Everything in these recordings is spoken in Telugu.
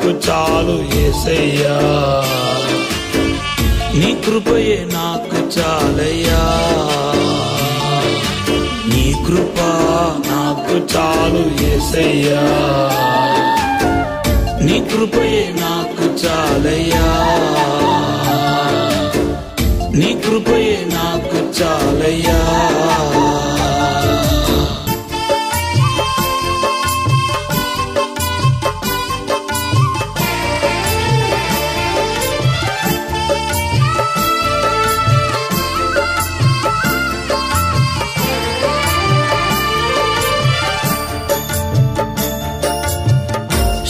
నాకు చాలు యేసయ్యా, నీ కృపయే నాకు చాలయ్యా, నీ కృప నాకు చాలు యేసయ్యా, నీ కృపయే నాకు చాలయ్యా, నీ కృపయే నాకు చాలయ్యా.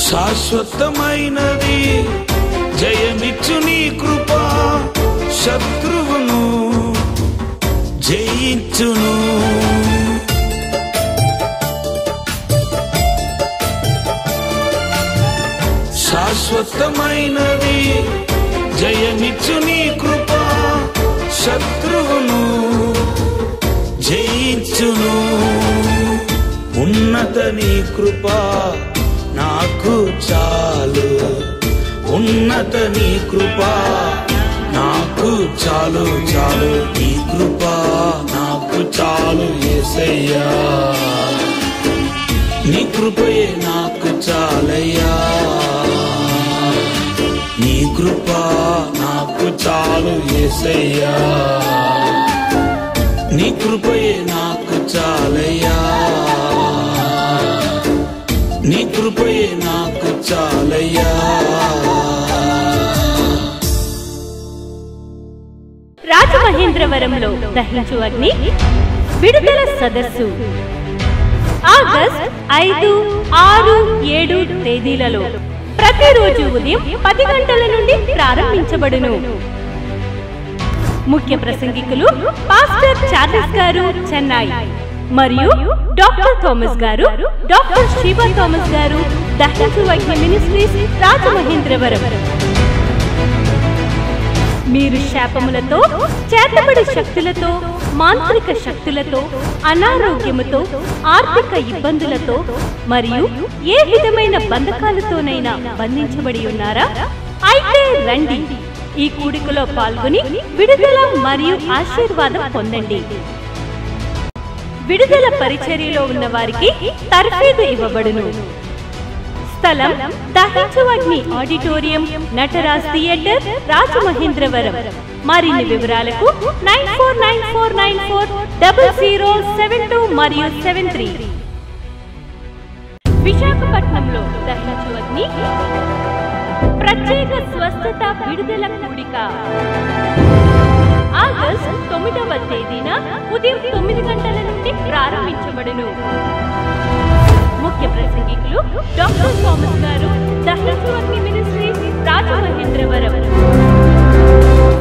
శాశ్వతమైనది జయమిచ్చు నీ కృప, శత్రువును జయించును. శాశ్వతమైనది జయమిచ్చు నీ కృప, శత్రువును జయించును. ఉన్నత నీ కృప నాకు చాలు, ఉన్నత నీ కృప నాకు చాలు చాలు, నీ కృప నాకు చాలు యేసయ్యా, నీ కృపయే నాకు చాలయ్యా, నీ కృప నాకు చాలు యేసయ్యా, నీ కృపయే నాకు చాలయ్యా, నీ కృపయే నాకు చాలయ్యా. రాజమహేంద్రవరంలో దహించు అగ్ని విడుదల సదస్సు ఆగస్ట్ 5, 6, 7 తేదీలలో ప్రతిరోజు ఉదయం 10 గంటల నుండి ప్రారంభించబడును. ముఖ్య ప్రసంగికులు పాస్టర్ చార్లెస్ గారు చెన్నై మరియు డాక్టర్ థామస్ గారు, డాక్టర్ శివ థామస్ గారు, దహించు అగ్ని మినిస్ట్రీస్ రాజమహేంద్రవరం. మీరు శాపములతో, చేతబడి శక్తులతో, మాంత్రిక శక్తులతో, అనారోగ్యముతో, ఆర్థిక ఇబ్బందులతో మరియు ఏ విధమైన బంధకాలతోనైనా బంధించబడి ఉన్నారా? అయితే రండి, ఈ కూడికలో పాల్గొని విడుదల మరియు ఆశీర్వాదం పొందండి. విడుదల పరిచర్యలో ఉన్న వారికి తర్ఫీదు ఇవ్వబడును. స్థలం దహించు అగ్ని ఆడిటోరియం, నటరాజ్ థియేటర్, రాజమహేంద్రవరం. మరిన్ని వివరాలకు 9494940072 మరియు 73. విశాఖపట్నంలో దహించు అగ్ని ప్రత్యేక స్వస్థత విడుదల కూడిక ఆగస్ట్ 9వ తేదీన ఉదయం 9 గంటల నుండి ప్రారంభించబడును. ముఖ్య ప్రసంగికులు డాక్టర్ థామస్ గారు, దహించు అగ్ని మినిస్ట్రీస్ రాజమహేంద్రవరం.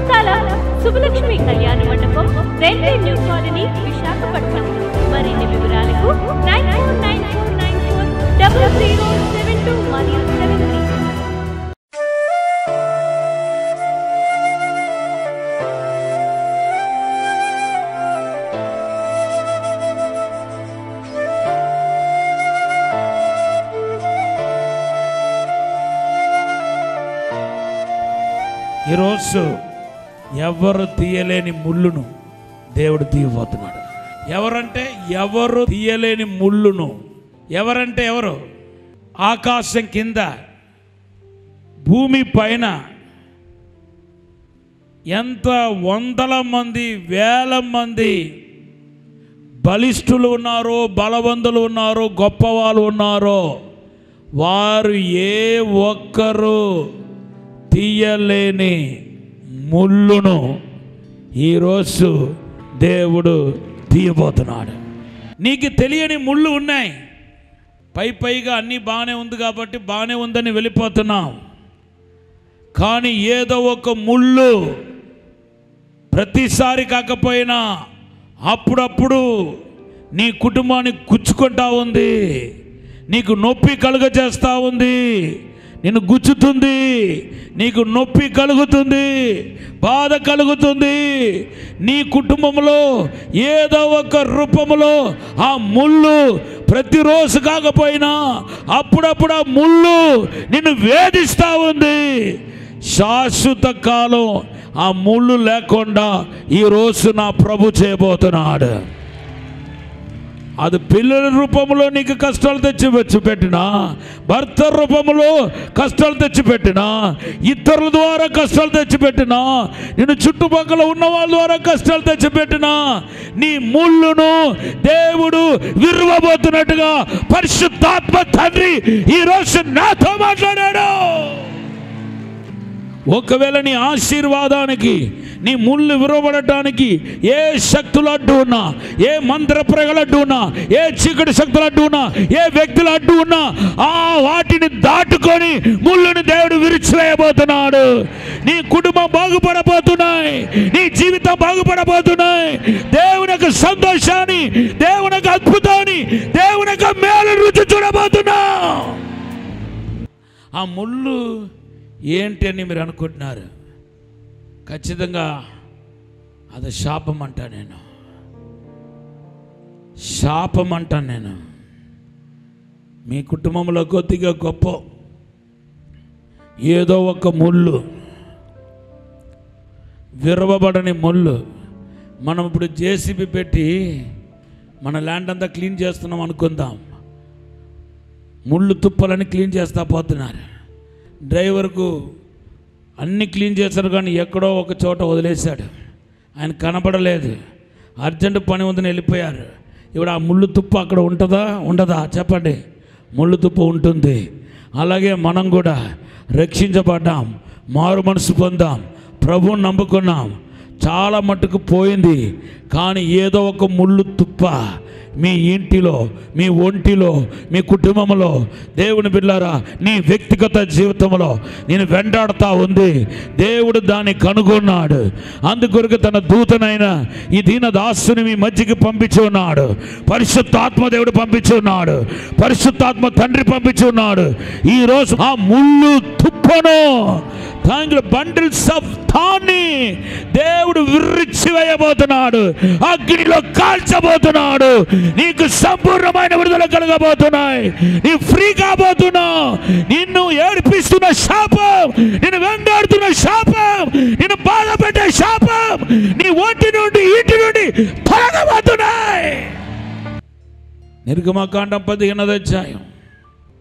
స్థలం శుభలక్ష్మి కళ్యాణ మండపం, రైల్వే న్యూ కాలనీ, విశాఖపట్నం. మరిన్ని వివరాలకు 9494940072 మరియు 73. ఈరోజు ఎవరు తీయలేని ముళ్ళును దేవుడు తీయబోతున్నాడు. ఎవరంటే ఎవరు తీయలేని ముళ్ళును. ఎవరంటే ఎవరు? ఆకాశం కింద, భూమి పైన ఎంత వందల మంది, వేల మంది బలిష్ఠులు ఉన్నారో, బలవంతులు ఉన్నారో, గొప్పవాళ్ళు ఉన్నారో, వారు ఏ ఒక్కరు తీయలేని ముళ్ళును ఈరోజు దేవుడు తీయబోతున్నాడు. నీకు తెలియని ముళ్ళు ఉన్నాయి. పైగా అన్నీ బాగానే ఉంది కాబట్టి బాగానే ఉందని వెళ్ళిపోతున్నాం. కానీ ఏదో ఒక ముళ్ళు ప్రతిసారి కాకపోయినా అప్పుడప్పుడు నీ కుటుంబాన్ని గుచ్చుకుంటా ఉంది, నీకు నొప్పి కలుగజేస్తూ ఉంది, నిన్ను గుచ్చుతుంది, నీకు నొప్పి కలుగుతుంది, బాధ కలుగుతుంది. నీ కుటుంబంలో ఏదో ఒక రూపంలో ఆ ముళ్ళు ప్రతిరోజు కాకపోయినా అప్పుడప్పుడు ఆ ముళ్ళు నిన్ను వేధిస్తూ ఉంది. శాశ్వత కాలం ఆ ముళ్ళు లేకుండా ఈరోజు నా ప్రభు చేయబోతున్నాడు. అది పిల్లల రూపంలో నీకు కష్టాలు తెచ్చిపెట్టినా, భర్త రూపంలో కష్టాలు తెచ్చిపెట్టినా, ఇతరుల ద్వారా కష్టాలు తెచ్చిపెట్టినా, నేను చుట్టుపక్కల ఉన్న వాళ్ళ ద్వారా కష్టాలు తెచ్చిపెట్టినా, నీ ముళ్ళును దేవుడు విరువబోతున్నట్టుగా పరిశుద్ధాత్మ తండ్రి ఈరోజు నాతో మాట్లాడాడు. ఒకవేళ నీ ఆశీర్వాదానికి, నీ ముళ్ళు విరవబడటానికి ఏ శక్తులు అడ్డు ఉన్నా, ఏ మంత్ర ప్రగలు అడ్డు ఉన్నా, ఏ చీకటి శక్తులు అడ్డు ఉన్నా, ఏ వ్యక్తులు అడ్డు ఉన్నా, ఆ వాటిని దాటుకొని ముళ్ళుని దేవుడు విరిచివేయబోతున్నాడు. నీ కుటుంబం బాగుపడబోతున్నాయి, నీ జీవితం బాగుపడబోతున్నాయి. దేవుని యొక్క సంతోషాన్ని, దేవుని యొక్క అద్భుతాన్ని, దేవుని యొక్క మేలు రుచి చూడబోతున్నా. ఆ ముళ్ళు ఏంటి అని మీరు అనుకుంటున్నారు? ఖచ్చితంగా అది శాపం అంటా నేను, శాపం అంటాను నేను. మీ కుటుంబంలో కొద్దిగా గొప్ప ఏదో ఒక ముళ్ళు, విరవబడని ముళ్ళు. మనం ఇప్పుడు జేసీబీ పెట్టి మన ల్యాండ్ అంతా క్లీన్ చేస్తున్నాం అనుకుందాం. ముళ్ళు తుప్పలని క్లీన్ చేస్తా పోతున్నారు. డ్రైవర్కు అన్నీ క్లీన్ చేశారు కానీ ఎక్కడో ఒక చోట వదిలేశాడు, ఆయన కనపడలేదు. అర్జెంటు పని ఉందని వెళ్ళిపోయారు. ఇప్పుడు ఆ ముళ్ళు తుప్ప అక్కడ ఉంటుందా ఉండదా చెప్పండి? ముళ్ళు తుప్ప ఉంటుంది. అలాగే మనం కూడా రక్షించబడ్డాం, మారు మనసు పొందాం, ప్రభువుని నమ్ముకున్నాం. చాలా మట్టుకు పోయింది, కానీ ఏదో ఒక ముళ్ళు తుప్ప మీ ఇంటిలో, మీ ఒంటిలో, మీ కుటుంబంలో, దేవుని బిడ్డలారా, నీ వ్యక్తిగత జీవితంలో నేను వెంటాడుతూ ఉంది. దేవుడు దాన్ని కనుగొన్నాడు. అందుకొరకు తన దూతనైన ఈ దీన దాసుని మీ మధ్యకి పంపించి ఉన్నాడు. పరిశుద్ధాత్మ దేవుడు పంపించి ఉన్నాడు, పరిశుద్ధాత్మ తండ్రి పంపించి ఉన్నాడు. ఈరోజు ఆ ముళ్ళు తుప్పను, బండిల్స్ ఆఫ్ థాన్ని దేవుడు విరిచివేయబోతున్నాడు, అగ్నిలో కాల్చబోతున్నాడు. నీకు సంపూర్ణమైన విడుదల కలగబోతున్నాయి. నీ ఫ్రీ కాబోతున్నావు. నిన్ను ఏడిపిస్తున్న శాపం, నిన్ను వెంటాడుతున్న శాపం, నిన్ను బాధ పెట్టే శాపం నీ ఒంటి నుండి, ఇంటి నుండి తొలగబోతున్నాయి. నిర్గమకాండం 15వ అధ్యాయం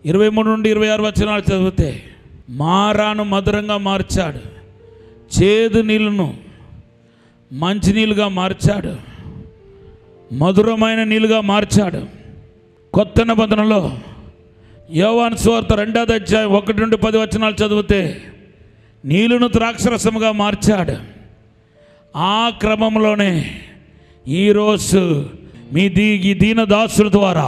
23 నుండి 26 వచనాలు చదివితే, మారాను మధురంగా మార్చాడు, చేదు నీళ్ళను మంచినీళ్ళుగా మార్చాడు, మధురమైన నీళ్ళుగా మార్చాడు. కొత్త నిబంధనలో యోహాను సువార్త 2వ అధ్యాయం 1 నుండి 10 వచనాలు చదివితే, నీళ్ళను ద్రాక్షరసముగా మార్చాడు. ఆ క్రమంలోనే ఈరోజు మీ దీన దాసుల ద్వారా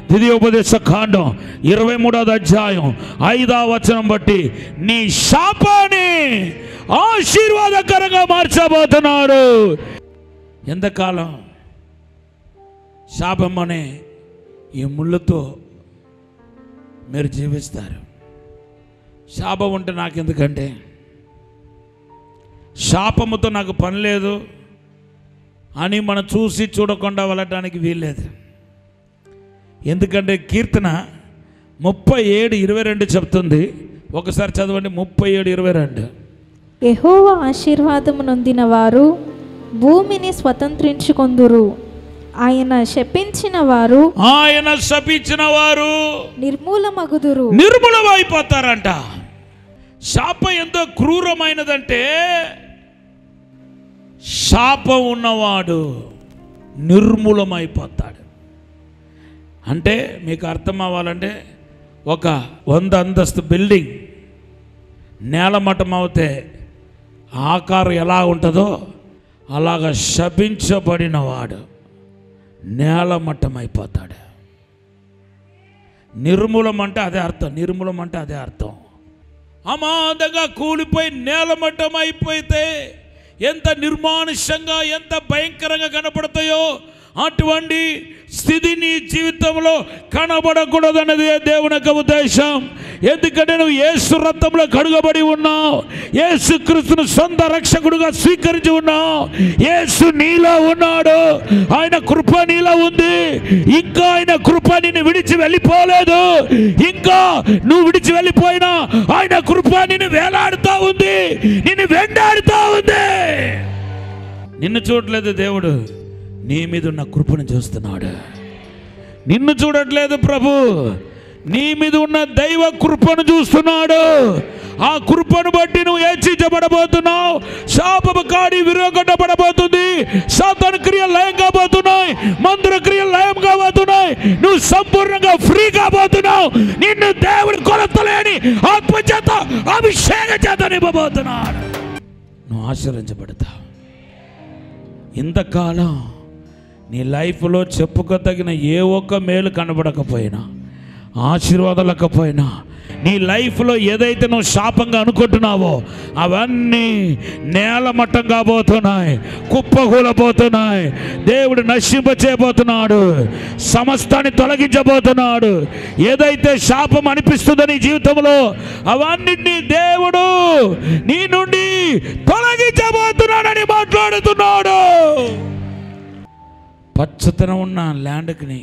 ద్వితీయోపదేశ కాండం 23వ అధ్యాయం 5వ వచనం బట్టి నీ శాపాన్ని ఆశీర్వాదకరంగా మార్చబోతున్నారు. ఎంతకాలం శాపం అనే ఈ ముళ్ళతో మీరు జీవిస్తారు? శాపం ఉంటే నాకెందుకంటే, శాపముతో నాకు పని లేదు అని మనం చూసి చూడకుండా వెళ్ళటానికి వీల్లేదు. ఎందుకంటే కీర్తన 37:22 చెప్తుంది. ఒకసారి చదవండి. 37:22. యెహోవా ఆశీర్వాదము నొందిన వారు భూమిని స్వతంత్రించుకొందురు, ఆయన శపించిన వారు నిర్మూలమగుదురు. నిర్మూలమైపోతారంట. శాపం ఎంతో క్రూరమైనదంటే, శాపం ఉన్నవాడు నిర్మూలమైపోతాడు. అంటే మీకు అర్థం అవ్వాలంటే, ఒక 100 అంతస్తు బిల్డింగ్ నేలమట్టం అవుతే ఆకారం ఎలా ఉంటుందో అలాగ శపించబడిన వాడు నేలమట్టం అయిపోతాడు. నిర్మూలం అంటే అదే అర్థం, నిర్మూలం అంటే అదే అర్థం. అమాంతంగా కూలిపోయి నేలమట్టం అయిపోతే ఎంత నిర్మానుష్యంగా, ఎంత భయంకరంగా కనపడతాయో అటువంటి స్థితి నీ జీవితంలో కనబడకూడదన్నది దేవుని యొక్క ఉద్దేశం. ఎందుకంటే నువ్వు యేసు రక్తంలో కడుగబడి ఉన్నావు, యేసు క్రీస్తును సొంత రక్షకుడుగా స్వీకరించి ఉన్నావు, యేసు నీలో ఉన్నాడు, ఆయన కృప నీలో ఉంది. ఇంకా ఆయన కృప నిన్ను విడిచి వెళ్ళిపోలేదు. ఇంకా నువ్వు విడిచి వెళ్ళిపోయినా ఆయన కృప నిన్ను వేలాడుతూ ఉంది, నిన్ను వెంటాడుతూ ఉంది. నిన్ను చూడలేదు దేవుడు, నీ మీద ఉన్న కృపను చూస్తున్నాడు. నిన్ను చూడట్లేదు ప్రభు, నీ మీద ఉన్న దైవ కృపను చూస్తున్నాడు. ఆ కృపను బట్టి నువ్వు హెచ్చించబడబోతున్నావు. శాపపు కాడి విరగొట్టబడబోతుంది. సాతాను క్రియలు లయం కాబోతున్నాయి, మందుల క్రియలు లయం కాబోతున్నాయి. నువ్వు సంపూర్ణంగా ఫ్రీ కాబోతున్నావు. నిన్ను దేవుడు కొలతలేని ఆత్మ చేత అభిషేకం చేత నింపబోతున్నాడు. నువ్వు ఆశీర్వదించబడతావు. ఇంతకాలం నీ లైఫ్లో చెప్పుకోదగిన ఏ ఒక్క మేలు కనబడకపోయినా, ఆశీర్వాదాలకపోయినా, నీ లైఫ్లో ఏదైతే నువ్వు శాపంగా అనుకుంటున్నావో అవన్నీ నేలమట్టం కాబోతున్నాయి, కుప్పకూలబోతున్నాయి. దేవుడు నశింపచేయబోతున్నాడు, సమస్తాన్ని తొలగించబోతున్నాడు. ఏదైతే శాపం అనిపిస్తుందో నీ జీవితంలో అవన్నిటినీ దేవుడు నీ నుండి తొలగించబోతున్నాడని మాట్లాడుతున్నాడు. పచ్చతనం ఉన్న ల్యాండ్కి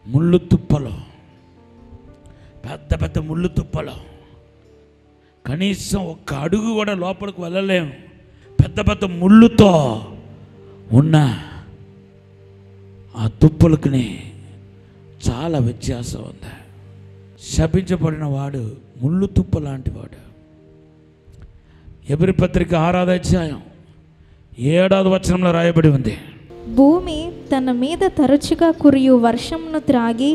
ముళ్ళు తుప్పలు, పెద్ద పెద్ద ముళ్ళు తుప్పలు, కనీసం ఒక్క అడుగు కూడా లోపలికి వెళ్ళలేము. పెద్ద పెద్ద ముళ్ళుతో ఉన్న ఆ తుప్పలకి చాలా వ్యత్యాసం ఉంది. శపించబడిన వాడు ముళ్ళు తుప్ప లాంటి వాడు. ఎబ్రీ పత్రిక 6వ అధ్యాయం 7వ వచనంలో రాయబడి ఉంది, భూమి తన మీద తరచుగా కురియు వర్షమును త్రాగి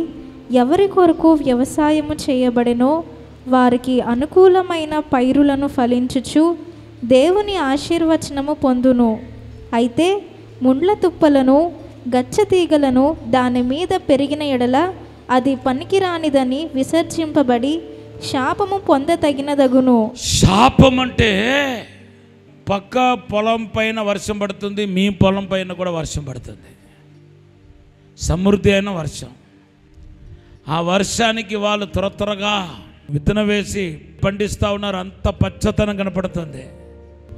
ఎవరి కొరకు వ్యవసాయము చేయబడెనో వారికి అనుకూలమైన పైరులను ఫలించుచు దేవుని ఆశీర్వచనము పొందును. అయితే ముండ్ల తుప్పలను గచ్చతీగలను దాని మీద పెరిగిన ఎడల అది పనికిరానిదని విసర్జింపబడి శాపము పొందతగినదగును. శాపం అంటే పక్క పొలం పైన వర్షం పడుతుంది, మీ పొలం పైన కూడా వర్షం పడుతుంది, సమృద్ధి అయిన వర్షం. ఆ వర్షానికి వాళ్ళు త్వరగా విత్తనం వేసి పండిస్తూ ఉన్నారు, అంత పచ్చతనం కనపడుతుంది.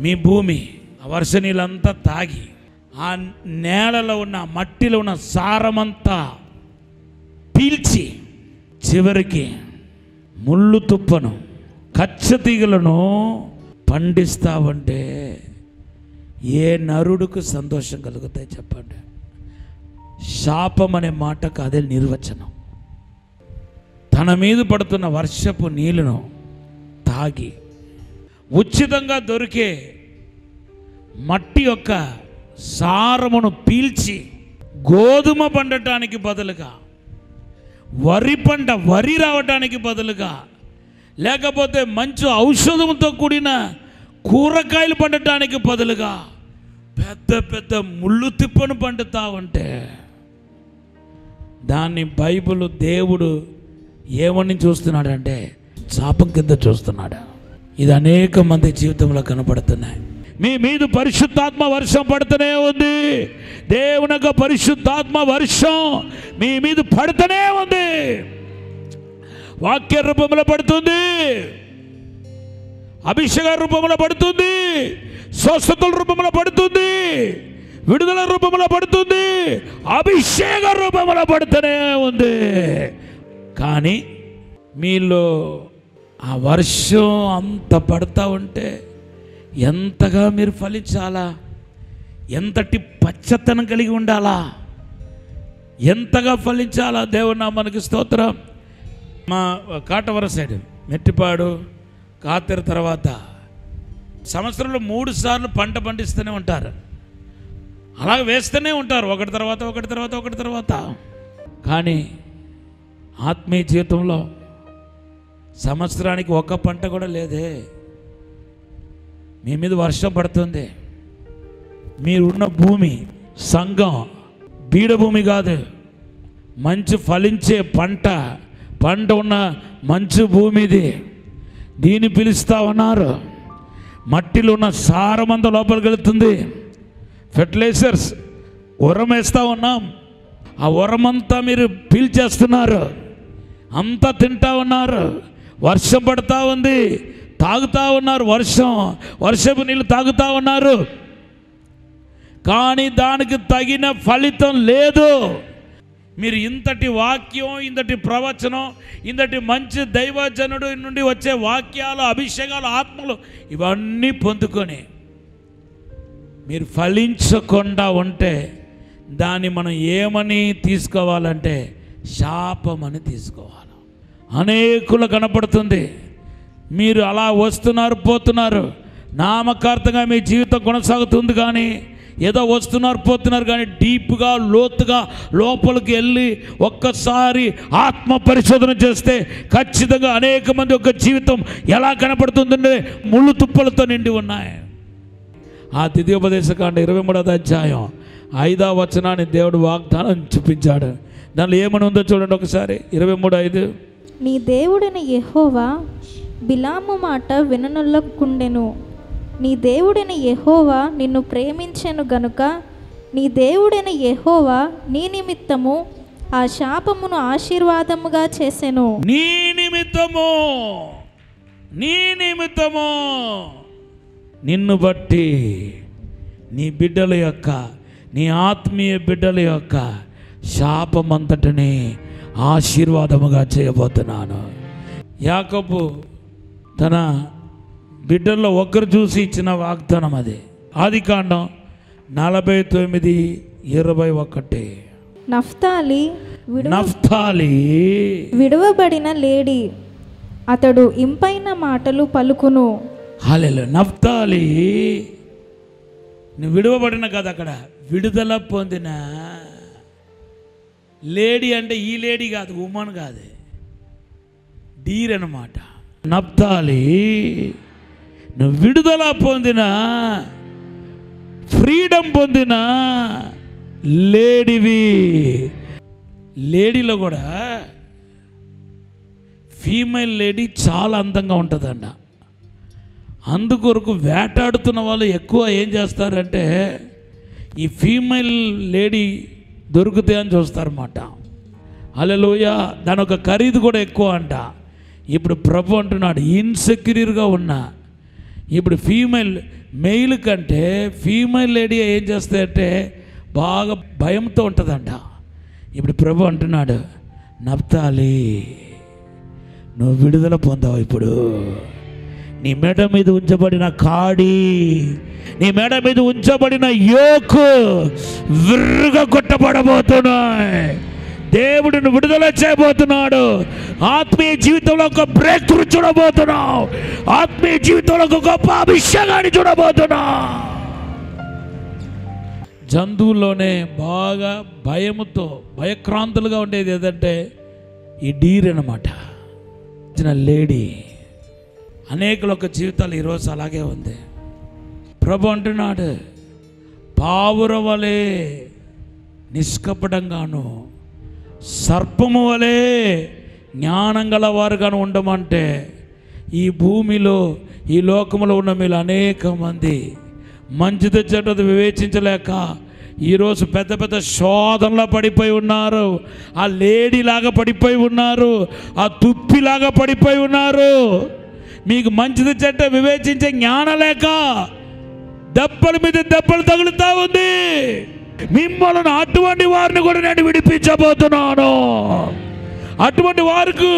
మీ భూమి ఆ వర్ష నీళ్ళంతా తాగి ఆ నేలలో ఉన్న మట్టిలో ఉన్న సారమంతా పీల్చి చివరికి ముళ్ళు తుప్పను కచ్చతీగలను పండిస్తావంటే ఏ నరుడుకు సంతోషం కలుగుతాయి చెప్పండి. శాపం అనే మాటకు అదే నిర్వచనం. తన మీద పడుతున్న వర్షపు నీళ్లను తాగి ఉచితంగా దొరికే మట్టి యొక్క సారమును పీల్చి గోధుమ పండటానికి బదులుగా, వరి రావటానికి బదులుగా, లేకపోతే మంచి ఔషధంతో కూడిన కూరగాయలు పండటానికి బదులుగా పెద్ద పెద్ద ముళ్ళు తిప్పను పండుతావంటే దాన్ని బైబిల్ దేవుడు ఏమని చూస్తున్నాడంటే శాపం కింద చూస్తున్నాడు. ఇది అనేక మంది జీవితంలో కనపడుతున్నాయి. మీ మీద పరిశుద్ధాత్మ వర్షం పడుతూనే ఉంది. దేవుని యొక్క పరిశుద్ధాత్మ వర్షం మీ మీద పడుతూనే ఉంది. వాక్య రూపంలో పడుతుంది, అభిషేక రూపంలో పడుతుంది, స్వస్థతల రూపంలో పడుతుంది, విడుదల రూపంలో పడుతుంది, అభిషేక రూపంలో పడుతూనే ఉంది. కానీ మీలో ఆ వర్షం అంత పడుతూ ఉంటే ఎంతగా మీరు ఫలించాలా, ఎంతటి పచ్చతనం కలిగి ఉండాలా, ఎంతగా ఫలించాలా. దేవుని నామానికి స్తోత్రం. మా కాటవర సైడ్ మెట్టిపాడు కాతెర తర్వాత సంవత్సరంలో 3 సార్లు పంట పండిస్తూనే ఉంటారు. అలాగే వేస్తూనే ఉంటారు, ఒకటి తర్వాత. కానీ ఆత్మీయ జీవితంలో సంవత్సరానికి ఒక పంట కూడా లేదే. మీ మీద వర్షం పడుతుంది, మీరున్న భూమి సంఘం బీడభూమి కాదు, మంచి ఫలించే పంట ఉన్న మంచి భూమి ఇది. దీన్ని పిలుస్తా ఉన్నారు. మట్టిలో ఉన్న సారమంతా లోపలికి వెళుతుంది. ఫెర్టిలైజర్స్ ఉరం వేస్తూ ఉన్నాం, ఆ ఉరమంతా మీరు పీల్చేస్తున్నారు. అంతా తింటా ఉన్నారు, వర్షం పడుతూ ఉంది, తాగుతూ ఉన్నారు, వర్షపు నీళ్ళు తాగుతూ ఉన్నారు, కానీ దానికి తగిన ఫలితం లేదు. మీరు ఇంతటి వాక్యం, ఇంతటి ప్రవచనం, ఇంతటి మంచి దైవజనుడు నుండి వచ్చే వాక్యాలు, అభిషేకాలు, ఆత్మలు ఇవన్నీ పొందుకొని మీరు ఫలించకుండా ఉంటే దాన్ని మనం ఏమని తీసుకోవాలంటే శాపమని తీసుకోవాలి. అనేకులు కనపడుతుంది, మీరు అలా వస్తున్నారు పోతున్నారు, నామకార్థంగా మీ జీవితం కొనసాగుతుంది, కానీ ఏదో వస్తున్నారు పోతున్నారు, కానీ డీప్గా లోతుగా లోపలికి వెళ్ళి ఒక్కసారి ఆత్మ పరిశోధన చేస్తే ఖచ్చితంగా అనేక మంది యొక్క జీవితం ఎలా కనపడుతుందంటే ముళ్ళు తుప్పలతో నిండి ఉన్నాయి. ఆ ద్వితీయోపదేశకాండ 23వ అధ్యాయం 5వ వచనాన్ని దేవుడు వాగ్దానం చూపించాడు. దానిలో ఏమని ఉందో చూడండి ఒకసారి. 23:5. నీ దేవుడైన యెహోవా బిలాము మాట విననొల్లకుండెను. నీ దేవుడైన యెహోవా నిన్ను ప్రేమించెను గనుక నీ దేవుడైన యెహోవా నీ నిమిత్తము ఆ శాపమును ఆశీర్వాదముగా చేసెను. నీ నిమిత్తము నిన్ను బట్టి నీ బిడ్డల యొక్క, నీ ఆత్మీయ బిడ్డల యొక్క శాపమంతటిని ఆశీర్వాదముగా చేయబోతున్నాను. యాకోబు తన బిడ్డల్లో ఒకరు చూసి ఇచ్చిన వాగ్దానం అది. ఆదికాండం 49:21. నఫ్తాలి విడువబడిన లేడి, అతడు ఇంపైన మాటలు పలుకును. హల్లెలూయా. నఫ్తాలి నువ్వు విడువబడిన కదా, అక్కడ విడుదల పొందిన లేడీ అంటే ఈ లేడీ కాదు, ఉమెన్ కాదు, డీర్ అన్నమాట. నఫ్తాలి నువ్వు విడుదల పొందిన, ఫ్రీడమ్ పొందిన లేడీవి. లేడీలో కూడా ఫీమేల్ లేడీ చాలా అందంగా ఉంటుందంట. అందుకొరకు వేటాడుతున్న వాళ్ళు ఎక్కువ ఏం చేస్తారంటే ఈ ఫీమేల్ లేడీ దొరికితే అని చూస్తారన్నమాట. హల్లెలూయా. దాని ఒక ఖరీదు కూడా ఎక్కువ అంట. ఇప్పుడు ప్రభు అంటున్నాడు, ఇన్సెక్యూర్గా ఉన్నా ఇప్పుడు మెయిల్ కంటే ఫీమేల్ లేడీ ఏం చేస్తాయంటే బాగా భయంతో ఉంటుందంట. ఇప్పుడు ప్రభు అంటున్నాడు, నఫ్తాలి నువ్వు విడుదల పొందావు. ఇప్పుడు నీ మెడ మీద ఉంచబడిన కాడి, నీ మెడ మీద ఉంచబడిన యోకు విర్రుగా కొట్టబడబోతున్నాయి. దేవుడిని విడుదల చేయబోతున్నాడు. ఆత్మీయ జీవితంలో ఒక బ్రేక్ త్రూ చూడబోతున్నావు. ఆత్మీయ జీవితంలో ఒక గొప్ప అభిషేకాన్ని చూడబోతున్నావు. జంతువుల్లోనే బాగా భయముతో భయక్రాంతులుగా ఉండేది ఏదంటే ఈ డీర్ అన్నమాట, చిన్న లేడీ. అనేకుల యొక్క జీవితాలు ఈరోజు అలాగే ఉంది. ప్రభు అంటున్నాడు, పావురం వలె నిష్కపటంగాను సర్పము వలె జ్ఞానం గల వారుగాను ఉండమంటే ఈ భూమిలో, ఈ లోకంలో ఉన్న మీరు అనేక మంది మంచిది చెడ్డది వివేచించలేక ఈరోజు పెద్ద పెద్ద శోధనలో పడిపోయి ఉన్నారు. ఆ లేడీలాగా పడిపోయి ఉన్నారు, ఆ తుప్పిలాగా పడిపోయి ఉన్నారు. మీకు మంచిది చెడ్డ వివేచించే జ్ఞానం లేక దెబ్బల మీద దెబ్బలు తగులుతా ఉంది. మిమ్మల్ని అటువంటి వారిని కూడా నేను విడిపించబోతున్నాను. అటువంటి వారికి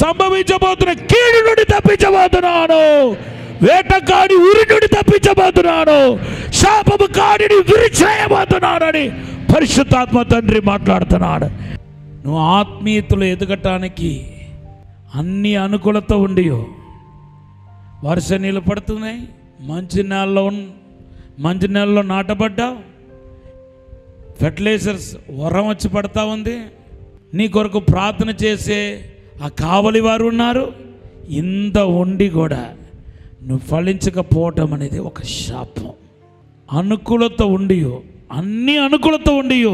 సంభవించబోతున్న కీడు నుండి తప్పించబోతున్నాను. వేటకాడి ఉరి నుండి తప్పించబోతున్నాను. శాపము కాడిని విరిచేయబోతున్నానని పరిశుద్ధాత్మ తండ్రి మాట్లాడుతున్నాడు. నువ్వు ఆత్మీయతలో ఎదగటానికి అన్ని అనుకూలత ఉండియో, వర్ష నీళ్ళు పడుతున్నాయి, మంచి నెలలో నాటబడ్డావు, ఫెర్టిలైజర్స్ వరం వచ్చి పడతా ఉంది, నీ కొరకు ప్రార్థన చేసే ఆ కావలి వారు ఉన్నారు. ఇంత ఉండి కూడా నువ్వు ఫలించకపోవటం అనేది ఒక శాపం. అనుకూలత ఉండియో, అన్ని అనుకూలత ఉండియో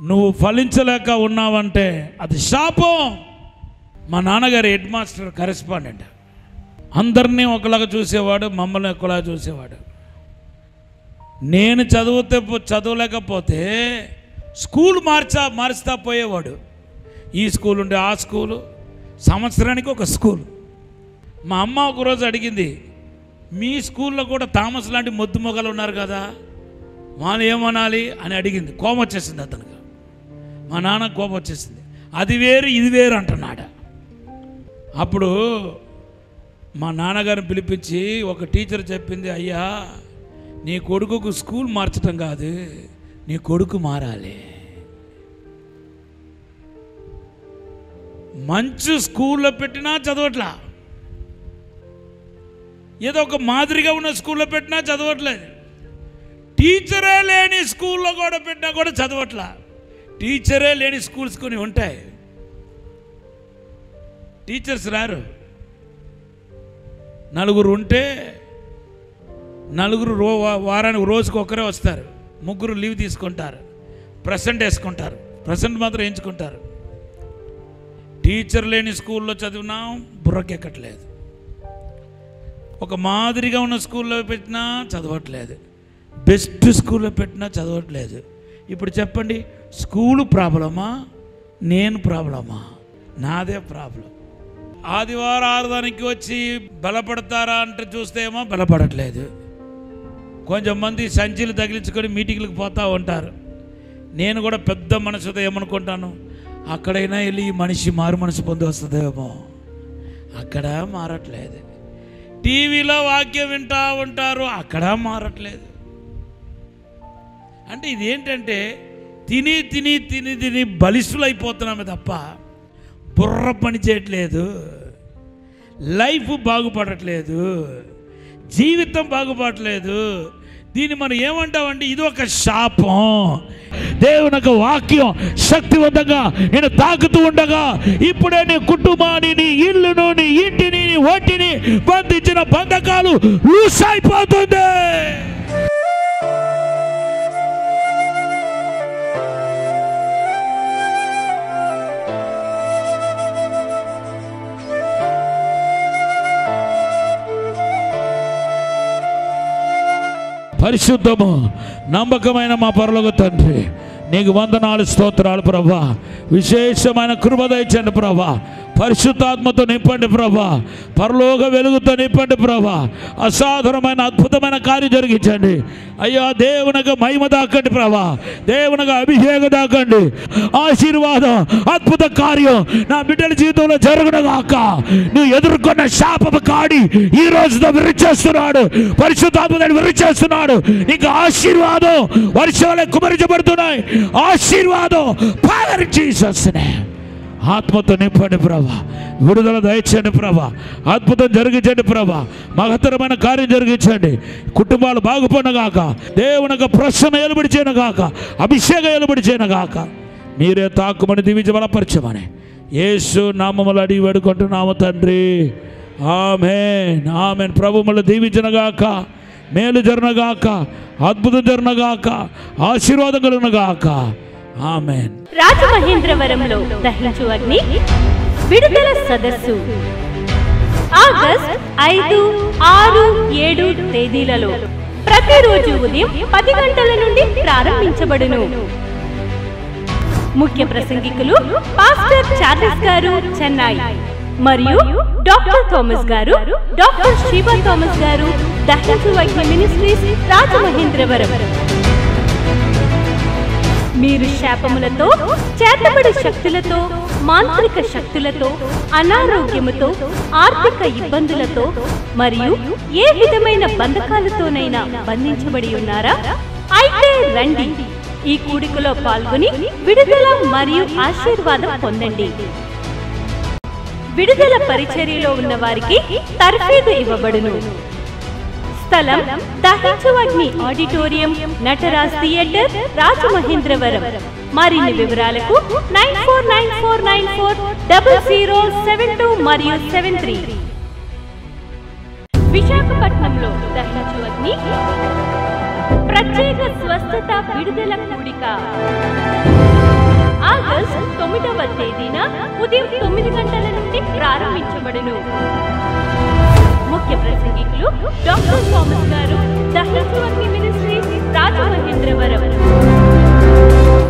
నువ్వు ఫలించలేక ఉన్నావంటే అది శాపం. మా నాన్నగారు హెడ్ మాస్టర్, కరెస్పాండెంట్. అందరినీ ఒకలాగా చూసేవాడు, మమ్మల్ని ఒకలాగా చూసేవాడు. నేను చదవలేకపోతే స్కూల్ మారుస్తా పోయేవాడు. ఈ స్కూల్ ఉంటే ఆ స్కూలు, సంవత్సరానికి ఒక స్కూల్. మా అమ్మ ఒకరోజు అడిగింది, మీ స్కూల్లో కూడా థామస్ లాంటి మొద్దు మొగలు ఉన్నారు కదా, వాళ్ళు ఏమనాలి అని అడిగింది. కోపం వచ్చేసింది అతనికి. మా నాన్న కోపం వచ్చేసింది. అది వేరు ఇది వేరు అంటున్నాడు. అప్పుడు మా నాన్నగారిని పిలిపించి ఒక టీచర్ చెప్పింది, అయ్యా నీ కొడుకుకు స్కూల్ మార్చడం కాదు, నీ కొడుకు మారాలి. మంచి స్కూల్లో పెట్టినా చదవట్లా, ఏదో ఒక మాదిరిగా ఉన్న స్కూల్లో పెట్టినా చదవట్లేదు. టీచరే లేని స్కూల్లో కూడా పెట్టినా కూడా చదవట్లా. టీచరే లేని స్కూల్స్ కొన్ని ఉంటాయి, టీచర్స్ రారు. నలుగురు ఉంటే నలుగురు వారానికి రోజుకు ఒకరే వస్తారు, ముగ్గురు లీవ్ తీసుకుంటారు, ప్రెసెంట్ వేసుకుంటారు, ప్రెసెంట్ మాత్రం వేయించుకుంటారు. టీచర్ లేని స్కూల్లో చదివినా బుర్రకెక్కట్లేదు. ఒక మాదిరిగా ఉన్న స్కూల్లో పెట్టినా చదవట్లేదు, బెస్ట్ స్కూల్లో పెట్టినా చదవట్లేదు. ఇప్పుడు చెప్పండి, స్కూలు ప్రాబ్లమా నేను ప్రాబ్లమా? నాదే ప్రాబ్లం. ఆదివారం ఆరాధనకి వచ్చి బలపడతారా అంటే చూస్తే ఏమో బలపడట్లేదు. కొంచెం మంది సంచులు తగిలించుకొని మీటింగ్లకు పోతూ ఉంటారు. నేను కూడా పెద్ద మనసుతో ఏమనుకుంటాను, అక్కడైనా వెళ్ళి ఈ మనిషి మారు మనసు పొంది వస్తుందేమో. అక్కడ మారట్లేదు. టీవీలో వాక్యం వింటూ ఉంటారు, అక్కడ మారట్లేదు. అంటే ఇదేంటంటే తిని తిని తిని తిని బలిష్ఠులు అయిపోతున్నామే తప్ప బుర్ర పని చేయట్లేదు, లైఫ్ బాగుపడట్లేదు, జీవితం బాగుపడట్లేదు. దీన్ని మనం ఏమంటామంటే ఇది ఒక శాపం. దేవుని యొక్క వాక్యం శక్తివంతంగా నేను తాకుతూ ఉండగా ఇప్పుడే నీ కుటుంబాన్ని, నీ ఇల్లును, నీ ఇంటిని, నీ ఒంటిని బంధించిన బంధకాలు లూస్ అయిపోతుంది. పరిశుద్ధము నమ్మకమైన మా పరలోక తండ్రి, నీకు వందనాలు, స్తోత్రాలు ప్రభా. విశేషమైన కృప దయచండి ప్రభా. పరిశుద్ధాత్మతో నింపండి ప్రభా. పరలోక వెలుగుతో నింపండి ప్రభా. అసాధారణమైన అద్భుతమైన కార్యం జరిగించండి అయ్యా. దేవునికి మహిమ దాకండి ప్రభా. దేవునికి అభిషేకం దాకండి. ఆశీర్వాదం, అద్భుత కార్యం నా బిడ్డల జీవితంలో జరుగునుగాక. నువ్వు ఎదుర్కొన్న శాపపు కాడి ఈ రోజుతో విరిచేస్తున్నాడు. పరిశుద్ధాత్మని విరిచేస్తున్నాడు. నీకు ఆశీర్వాదం వర్షాలే కుమరించబడుతున్నాయి. ఆశీర్వాదం పవర్ జీసస్ నేమ్. ఆత్మతో నింపండి ప్రభా. విడుదల దయచేయండి ప్రభా. అద్భుతం జరిగించండి ప్రభా. మహత్తరమైన కార్యం జరిగించండి. కుటుంబాలు బాగుపడినగాక. దేవునికి ప్రశ్న ఏలుబడి చేయనుగాక. అభిషేకం ఏలుబడి చేయనుగాక. మీరే తాకుమని దీవించి బలపరచమని యేసు నామములో అడిగి వేడుకుంటున్నాము తండ్రి. ఆమేన్, ఆమేన్. ప్రభు మళ్ళీ దీవించనుగాక. మేలు జరునగాక. అద్భుతం జరునగాక. ఆశీర్వాదం కలుగునగాక. ఆమేన్. రాజమహేంద్రవరంలో దహించు అగ్ని విడుదల సదస్సు ఆగస్ట్ 5, 6, 7 తేదీలలో ప్రతిరోజు ఉదయం 10 గంటల నుండి ప్రారంభించబడును. ముఖ్య ప్రసంగికులు పాస్టర్ చార్లెస్ గారు చెన్నై మరియు డాక్టర్ థామస్ గారు, డాక్టర్ శివ థామస్ గారు, దహించు అగ్ని మినిస్ట్రీస్ రాజమహేంద్రవరం. మీరు శాపములతో, చేతబడి శక్తులతో, మాంత్రిక శక్తులతో, అనారోగ్యముతో, ఆర్థిక ఇబ్బందులతో మరియు ఏ విధమైన బంధకాలతోనైనా బంధించబడి ఉన్నారా? అయితే రండి, ఈ కూడికలో పాల్గొని విడుదల మరియు ఆశీర్వాదం పొందండి. విడుదల పరిచర్యలో ఉన్న వారికి తర్ఫీదు ఇవ్వబడును. స్థలం దహించు అగ్ని ఆడిటోరియం, నటరాజ్ థియేటర్, రాజమహేంద్రవరం. మరిన్ని వివరాలకు 9494940072 మరియు 73. విశాఖపట్నంలో దహించు అగ్ని ప్రత్యేక స్వస్థత విడుదల కూడిక ఆగస్ట్ 9వ తేదీన ఉదయం 9 గంటల నుండి ప్రారంభించబడును. ముఖ్య ప్రసంగికులు డాక్టర్ థామస్ గారు, దహించు అగ్ని మినిస్ట్రీస్ రాజమహేంద్రవరం.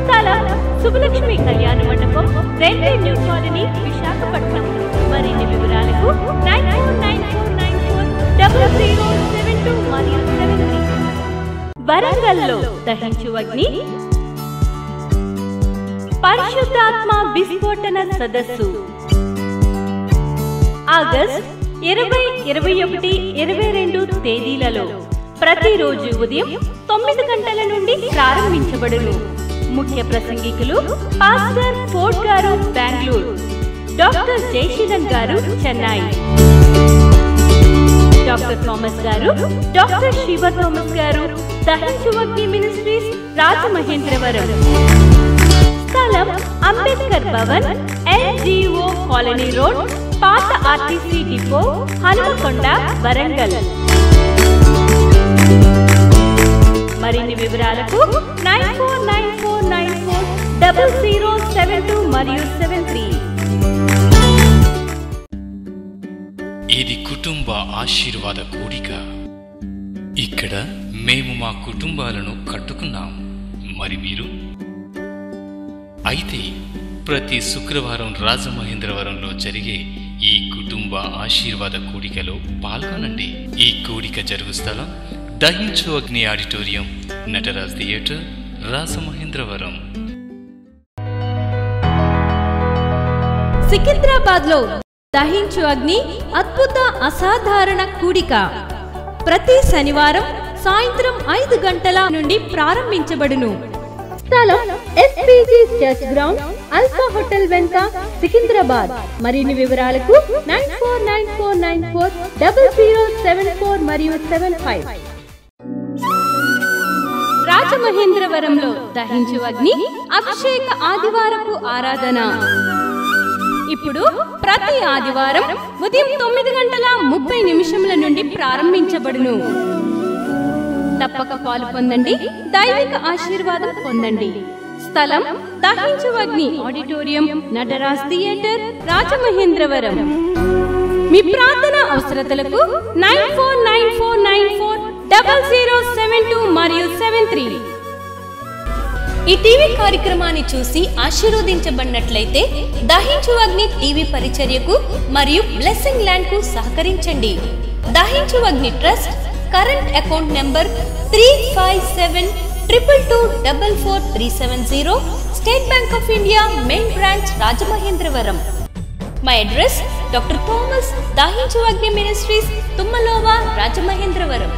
స్థలం శుభలక్ష్మి కళ్యాణ మండపం, రైల్వే న్యూ కాలనీ, విశాఖపట్నం. మరిన్ని వివరాలకు 9494940072 మరియు 73. వరంగల్లో దహించు అగ్ని పరిశుద్ధాత్మ విస్ఫోటన సదస్సు ఆగస్ట్ 20, 21, 22 తేదీలలో ప్రతిరోజు ఉదయం 9 గంటల నుండి ప్రారంభించబడును. ముఖ్య ప్రసంగికులు పాస్టర్ ఫోర్డ్ గారు బెంగళూరు, డాక్టర్ జయశీలన్ గారు చెన్నై, డాక్టర్ థామస్ గారు, డాక్టర్ శివ థామస్ గారు దహించు అగ్ని మినిస్ట్రీస్ రాజమహేంద్రవరం. స్థలం Ambedkar Bhavan, LGO colony road, పాత RTC డిపో, హనుమకొండ, వరంగల్. మరిన్ని వివరాలకు 9494940072 మరియు 73. ఇది కుటుంబ ఆశీర్వాద కూడిక. ఇక్కడ మేము మా కుటుంబాలను కట్టుకున్నాం. మరి మీరు? అయితే ప్రతి శుక్రవారం రాజమహేంద్రవరంలో జరిగే ఈ కుటుంబ ఆశీర్వాద కూడికలో పాల్గొనండి. ఈ కూడిక జరుగు స్థలం దహించు అగ్ని ఆడిటోరియం, నటరాజ్ థియేటర్, రాజమహేంద్రవరం. సికింద్రాబాద్ లో దహించు అగ్ని అద్భుత అసాధారణ కూడిక ప్రతి శనివారం సాయంత్రం 5 గంటల నుండి ప్రారంభించబడును. స్థలం SPG church ground, alpha hotel వెనుక, సికింద్రాబాద్. మరిన్ని వివరాలకు 9494940074 మరియు 75. రాజమహేంద్రవరంలో దహించు అగ్ని అభిషేక ఆదివారపు ఆరాధన ఇప్పుడు ప్రతి ఆదివారం ఉదయం 9:30 నుండి ప్రారంభించబడును. తప్పక పాలు పొందండి, దైవిక ఆశీర్వాదం పొందండి. స్థలం దహించు అగ్ని ఆడిటోరియం, నటరాజ్ థియేటర్, రాజమహేంద్రవరం. మీ ప్రార్థన అవసరతలకు 9494940072 మరియు 73. ఈ టీవీ కార్యక్రమాన్ని చూసి ఆశీర్వదించబడినట్లయితే దహించు అగ్ని టీవీ పరిచర్యకు మరియు బ్లెస్సింగ్ ల్యాండ్ కు సహకరించండి. దహించు అగ్ని trust current account number 357222444370, state bank of India main branch, Rajamahendravaram. My address doctor Thomas దహించు అగ్ని మినిస్ట్రీస్, తుమ్మలోవా, రాజమహేంద్రవరం.